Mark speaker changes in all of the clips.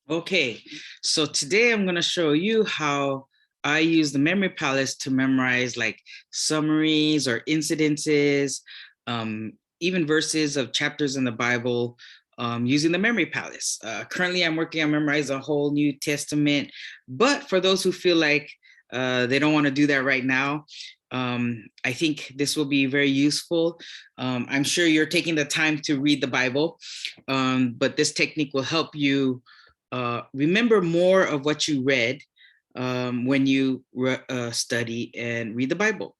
Speaker 1: Okay, so today I'm going to show you how I use the memory palace to memorize like summaries or incidences, even verses of chapters in the Bible using the memory palace. Currently, I'm working on memorizing a whole New Testament, but for those who feel like they don't want to do that right now, I think this will be very useful. I'm sure you're taking the time to read the Bible, but this technique will help you remember more of what you read when you study and read the Bible.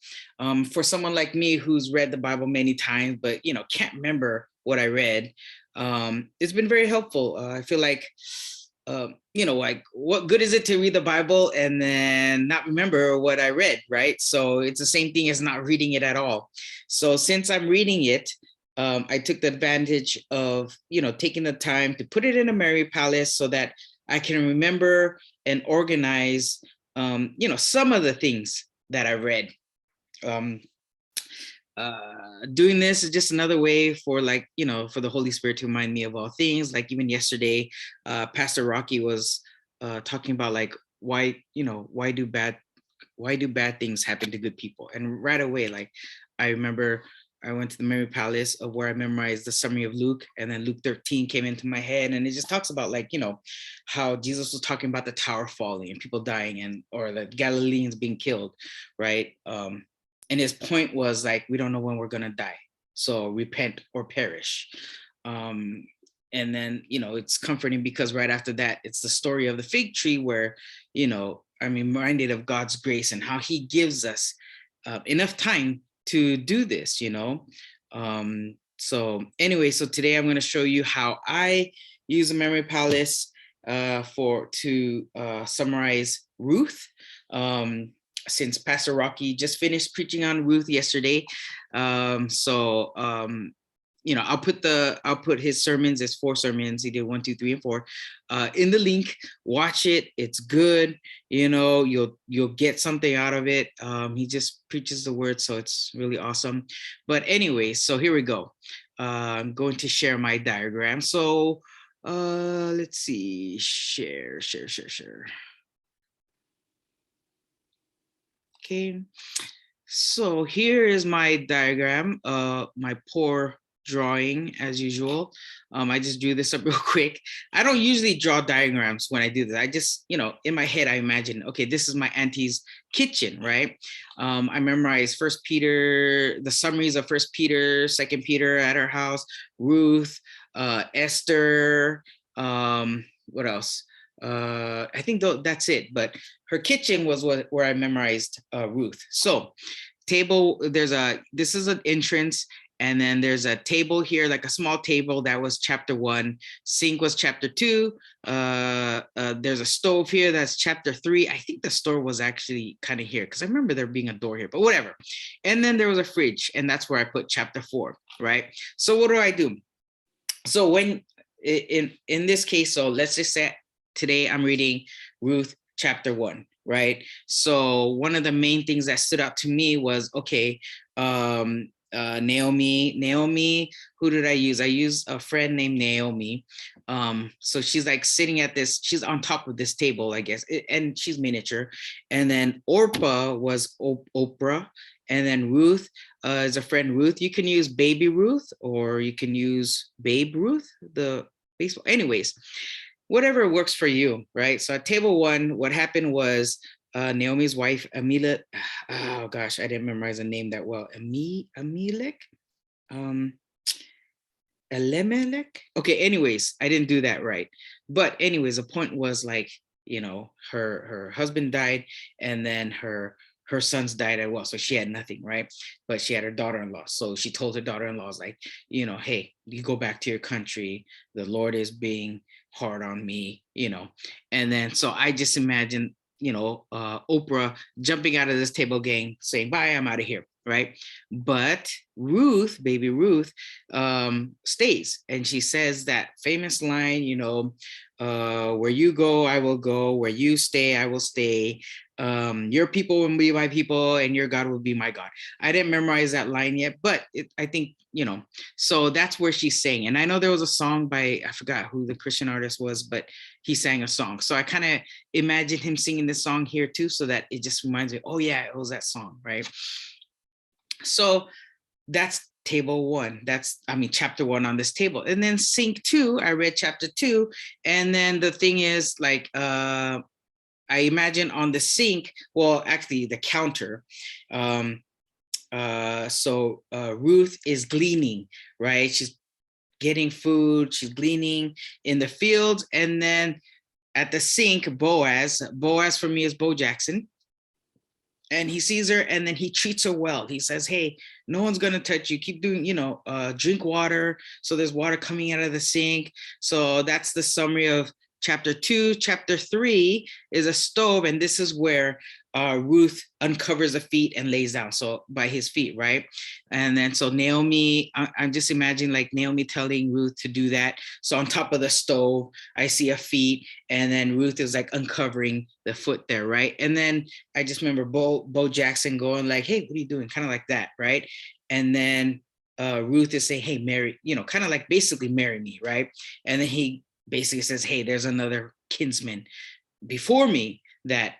Speaker 1: For someone like me who's read the Bible many times, but can't remember what I read, it's been very helpful. I feel like like what good is it to read the Bible and then not remember what I read, right? So it's the same thing as not reading it at all. So since I'm reading it, I took the advantage of, taking the time to put it in a memory palace so that I can remember and organize, some of the things that I read. Um, Doing this is just another way for for the Holy Spirit to remind me of all things. Like even yesterday, Pastor Rocky was talking about like why do bad things happen to good people? And right away, like I remember I went to the memory palace of where I memorized the summary of Luke, and then Luke 13 came into my head, and it just talks about like, how Jesus was talking about the tower falling and people dying and or the Galileans being killed, right? And his point was like, we don't know when we're gonna die. So repent or perish. Um, and then, it's comforting because right after that, it's the story of the fig tree where, I'm reminded of God's grace and how he gives us enough time to do this, so anyway, so today I'm going to show you how I use a memory palace to summarize Ruth. Since Pastor Rocky just finished preaching on Ruth yesterday, I'll put his sermons as 4 sermons. He did 1, 2, 3, and 4 in the link. Watch it; it's good. You'll get something out of it. He just preaches the word, so it's really awesome. But anyway, so here we go. I'm going to share my diagram. So let's see, share. Okay, so here is my diagram, my poor drawing as usual. I just drew this up real quick. I don't usually draw diagrams when I do this. I just, in my head, I imagine, okay, this is my auntie's kitchen, right? I memorized First Peter, the summaries of First Peter, Second Peter at her house, Ruth, Esther, what else? I think that's it. But her kitchen was where I memorized Ruth. So table, this is an entrance, and then there's a table here, like a small table. That was chapter 1. Sink was chapter 2. There's a stove here. That's chapter 3. I think the store was actually kind of here because I remember there being a door here, but whatever. And then there was a fridge, and that's where I put chapter 4, right? So what do? So when in this case, so let's just say today I'm reading Ruth chapter 1, right? So one of the main things that stood out to me was, okay, Naomi, who did I use? I used a friend named Naomi. So she's like sitting at this, she's on top of this table, I guess, and she's miniature. And then Orpah was Oprah. And then Ruth is a friend Ruth. You can use Baby Ruth, or you can use Babe Ruth, the baseball. Anyways, whatever works for you, right? So at table 1, what happened was Naomi's wife, Amila, oh gosh, I didn't memorize the name that well. Elimelech? Elimelech? Okay, anyways, I didn't do that right. But anyways, the point was like, her husband died, and then her sons died as well. So she had nothing, right? But she had her daughter-in-law. So she told her daughter-in-law, like, hey, you go back to your country. The Lord is being hard on me, And then so I just imagine, Oprah jumping out of this table gang saying, bye, I'm out of here, right? But Ruth, baby Ruth, stays, and she says that famous line, where you go, I will go, where you stay, I will stay. your people will be my people and your God will be my God. I didn't memorize that line yet, but I think, so that's where she's saying. And I know there was a song by, I forgot who the Christian artist was, but he sang a song. So I kind of imagine him singing this song here too, so that it just reminds me, oh yeah, it was that song, right? So that's table one. Chapter one on this table. And then sync two, I read chapter two. And then the thing is like, I imagine on the sink, well, actually the counter. Ruth is gleaning, right? She's getting food, she's gleaning in the fields. And then at the sink, Boaz for me is Bo Jackson. And he sees her and then he treats her well. He says, hey, no one's going to touch you. Keep doing, drink water. So there's water coming out of the sink. So that's the summary of chapter 2. Chapter 3 is a stove. And this is where Ruth uncovers the feet and lays down. So by his feet, right? And then so Naomi, I'm just imagining like Naomi telling Ruth to do that. So on top of the stove, I see a feet, and then Ruth is like uncovering the foot there, right? And then I just remember Bo Jackson going like, hey, what are you doing? Kind of like that, right? And then Ruth is saying, hey, marry, kind of like basically marry me, right? And then he basically says, hey, there's another kinsman before me that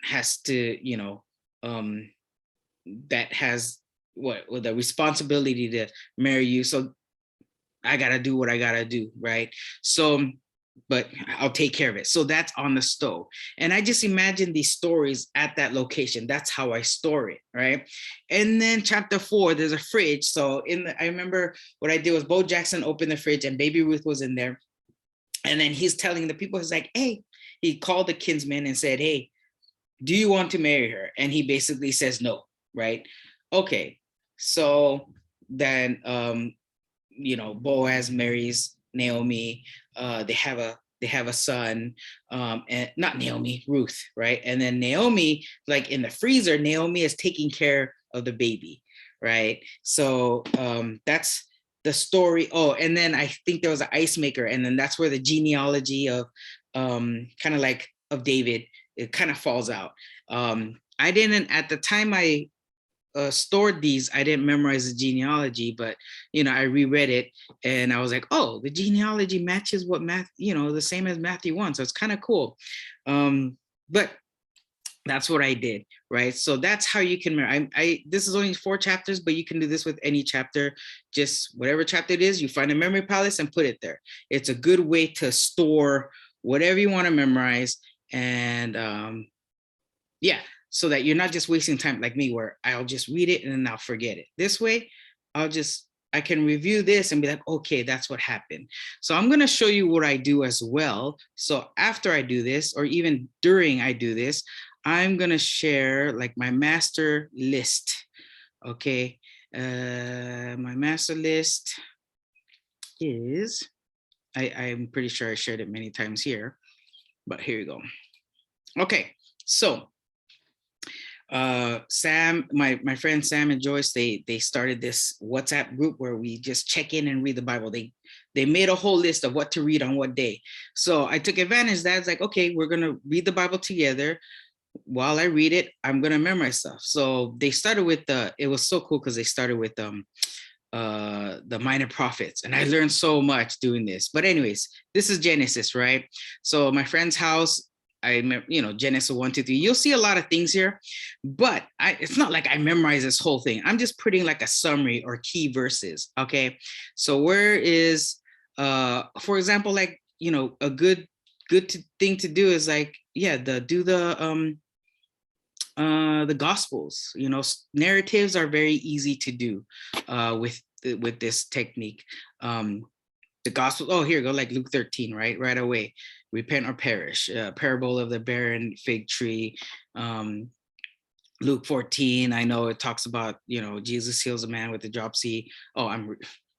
Speaker 1: has to, that has the responsibility to marry you. So I gotta do what I gotta do, right? So, but I'll take care of it. So that's on the stove. And I just imagine these stories at that location. That's how I store it, right? And then chapter 4, there's a fridge. So I remember what I did was Bo Jackson opened the fridge and baby Ruth was in there. And then he's telling the people, he's like, hey, he called the kinsman and said, hey, do you want to marry her? And he basically says no, right? Okay, so then, Boaz marries Naomi. They have a son, and not Naomi, Ruth, right? And then Naomi, like in the freezer, Naomi is taking care of the baby, right? So that's the story. Oh, and then I think there was an ice maker, and then that's where the genealogy of kind of like of David, it kind of falls out. I didn't, at the time I stored these, I didn't memorize the genealogy, but I reread it and I was like, oh, the genealogy matches what the same as Matthew 1. So it's kind of cool. But that's what I did, right? So that's how you can, this is only 4 chapters, but you can do this with any chapter. Just whatever chapter it is, you find a memory palace and put it there. It's a good way to store whatever you want to memorize. And yeah, so that you're not just wasting time like me, where I'll just read it and then I'll forget it. This way, I can review this and be like, okay, that's what happened. So I'm going to show you what I do as well. So after I do this, or even during I do this, I'm going to share like my master list. Okay. My master list is, I'm pretty sure I shared it many times here, but here you go. Okay. So Sam, my friend Sam and Joyce, they started this WhatsApp group where we just check in and read the Bible. They made a whole list of what to read on what day. So I took advantage of that. It's like, okay, we're gonna read the Bible together. While I read it, I'm gonna memorize stuff. So they started with it was so cool because they started with the minor prophets, and I learned so much doing this. But anyways, this is Genesis, right? So my friend's house, Genesis 1, 2, 3. You'll see a lot of things here, but it's not like I memorize this whole thing. I'm just putting like a summary or key verses. Okay, so where is, for example, like a good thing to do is like, yeah, do the Gospels. Narratives are very easy to do with this technique. The Gospel. Oh, here you go, like Luke 13, right away. Repent or perish. Parable of the barren fig tree. Luke 14. I know it talks about Jesus heals a man with a dropsy. Oh,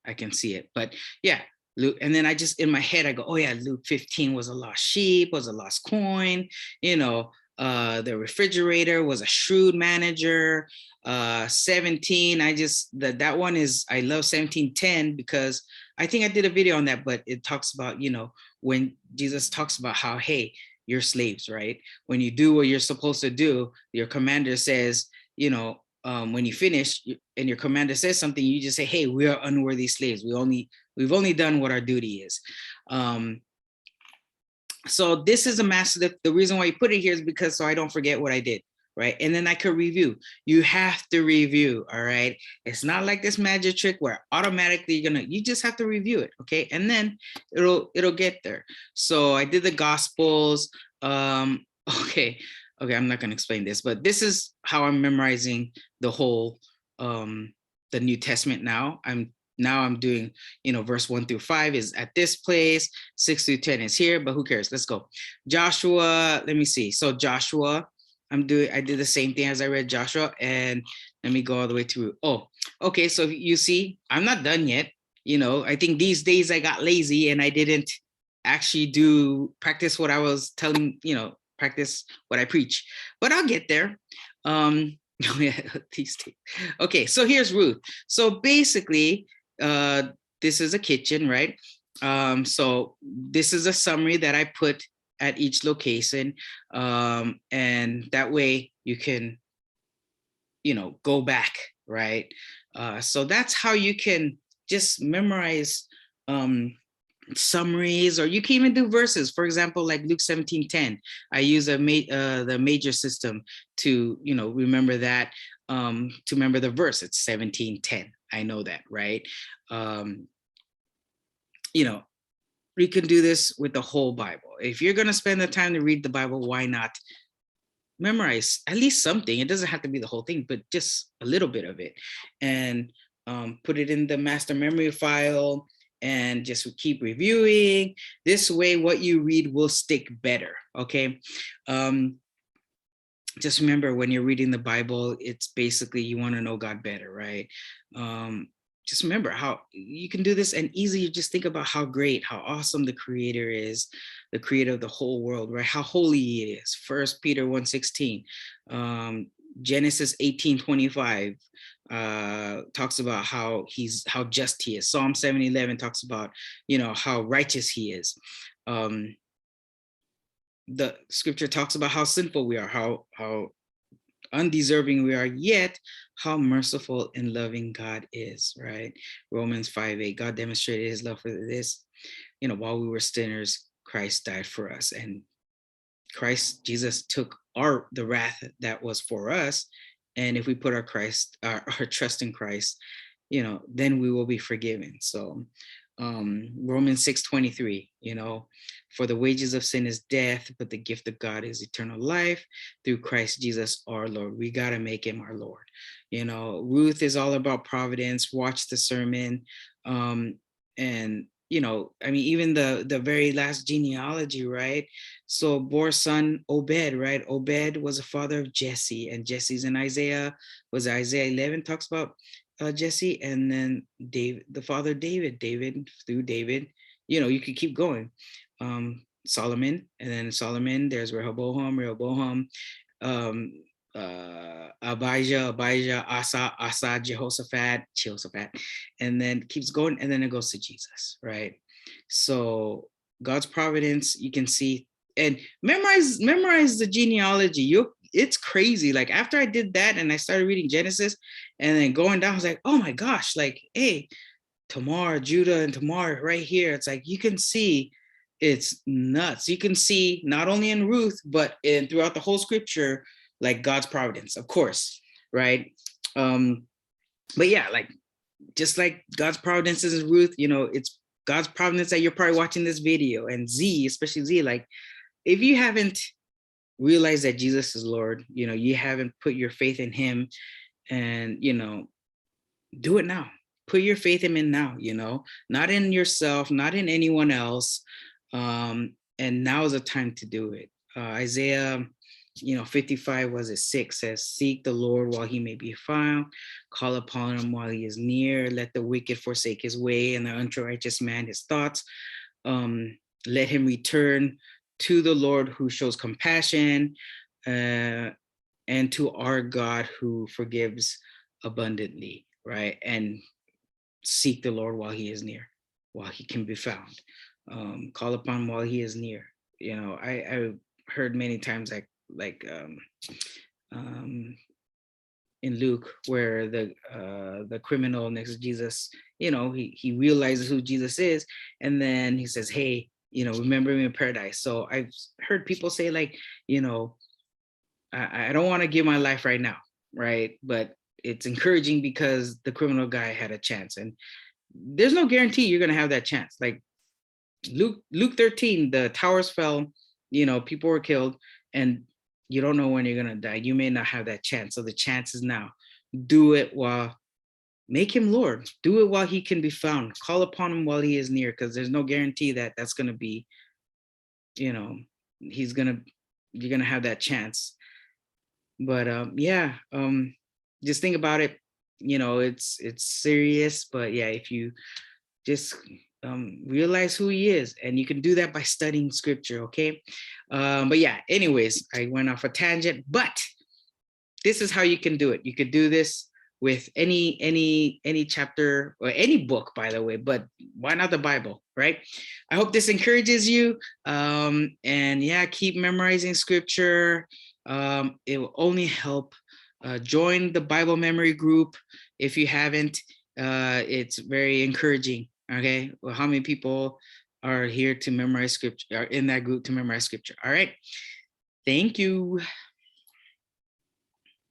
Speaker 1: I can see it, but yeah. Luke, and then I just in my head I go, oh yeah, Luke 15 was a lost sheep, was a lost coin. The refrigerator was a shrewd manager. 17, that one is, I love 17:10 because I think I did a video on that, but it talks about when Jesus talks about how, hey, you're slaves, right? When you do what you're supposed to do, your commander says, when you finish and your commander says something, you just say, hey, we are unworthy slaves. We've only done what our duty is. So this is a master. The reason why you put it here is because so I don't forget what I did, right? And then I could review. You have to review, all right? It's not like this magic trick where automatically you just have to review it, okay? And then it'll get there. So I did the Gospels. Okay, I'm not gonna explain this, but this is how I'm memorizing the whole the New Testament now. I'm doing, verse 1-5 is at this place, 6-10 is here, but who cares? Let's go. Joshua, let me see. So Joshua, I did the same thing as I read Joshua, and let me go all the way through. Oh, okay. So you see, I'm not done yet. I think these days I got lazy and I didn't actually practice what I was telling, practice what I preach, but I'll get there. Yeah, these days. Okay, so here's Ruth. So basically, this is a kitchen, right? So this is a summary that I put at each location, and that way you can, go back, right? So that's how you can just memorize summaries, or you can even do verses. For example, like Luke 17:10, I use the major system to remember that, to remember the verse. It's 17:10. I know that, right? We can do this with the whole Bible. If you're going to spend the time to read the Bible, why not memorize at least something? It doesn't have to be the whole thing, but just a little bit of it, and put it in the master memory file, and just keep reviewing. This way, what you read will stick better. Okay. Just remember, when you're reading the Bible, it's basically you want to know God better, right? Just remember how you can do this, and easily just think about how great, how awesome the Creator is, the Creator of the whole world, right? How holy He is. 1 Peter 1:16, Genesis 18:25 talks about how just He is. Psalm 7:11 talks about how righteous He is. The Scripture talks about how sinful we are, how undeserving we are, yet how merciful and loving God is, right? Romans 5:8, God demonstrated His love for this, while we were sinners, Christ died for us, and Christ Jesus took the wrath that was for us, and if we put our trust in Christ, then we will be forgiven. So Romans 6:23, for the wages of sin is death, but the gift of God is eternal life through Christ Jesus our Lord. We got to make Him our Lord. Ruth is all about providence. Watch the sermon. And even the very last genealogy, right? So Bor's son Obed, right? Obed was a father of Jesse, and Jesse's in Isaiah 11 talks about Jesse, and then David, the father David through David, you could keep going. Solomon, and then Solomon, there's Rehoboam, Abijah, Asa, Jehoshaphat, and then keeps going, and then it goes to Jesus, right? So God's providence, you can see, and memorize the genealogy. It's crazy. Like after I did that and I started reading Genesis and then going down, I was like, oh my gosh, like, hey, Tamar, Judah, and Tamar right here. It's like you can see it's nuts. You can see not only in Ruth, but throughout the whole scripture, like God's providence, of course, right? But yeah, like just like God's providence is in Ruth, it's God's providence that you're probably watching this video, and Z, especially Z, like if you haven't realized that Jesus is Lord, you haven't put your faith in Him, and do it now. Put your faith in Him now, not in yourself, not in anyone else. And now is the time to do it. Isaiah 55 was it 6 says, seek the Lord while He may be found, call upon Him while He is near, let the wicked forsake his way and the unrighteous man his thoughts. Let him return to the Lord who shows compassion, and to our God who forgives abundantly, right? And seek the Lord while He is near, while He can be found. Call upon while He is near. heard many times, like um, in Luke, where the criminal next to Jesus, he realizes who Jesus is, and then he says, "Hey, remember me in paradise." So I've heard people say, like, I don't want to give my life right now, right? But it's encouraging because the criminal guy had a chance, and there's no guarantee you're gonna have that chance. Like Luke 13, the towers fell, people were killed, and you don't know when you're gonna die. You may not have that chance. So the chance is now. Do it while make him Lord. Do it while he can be found. Call upon him while he is near, because there's no guarantee that that's gonna be, he's gonna you're gonna have that chance. But yeah, just think about it. It's serious, but yeah, if you just realize who he is, and you can do that by studying scripture. Okay. But yeah, anyways, I went off a tangent, but this is how you can do it. You could do this with any chapter or any book, by the way, but why not the Bible, right? I hope this encourages you. And yeah, keep memorizing scripture. It will only help. Join the Bible memory group if you haven't. It's very encouraging. Okay, well, how many people are here to memorize scripture, are in that group to memorize scripture? All right, thank you.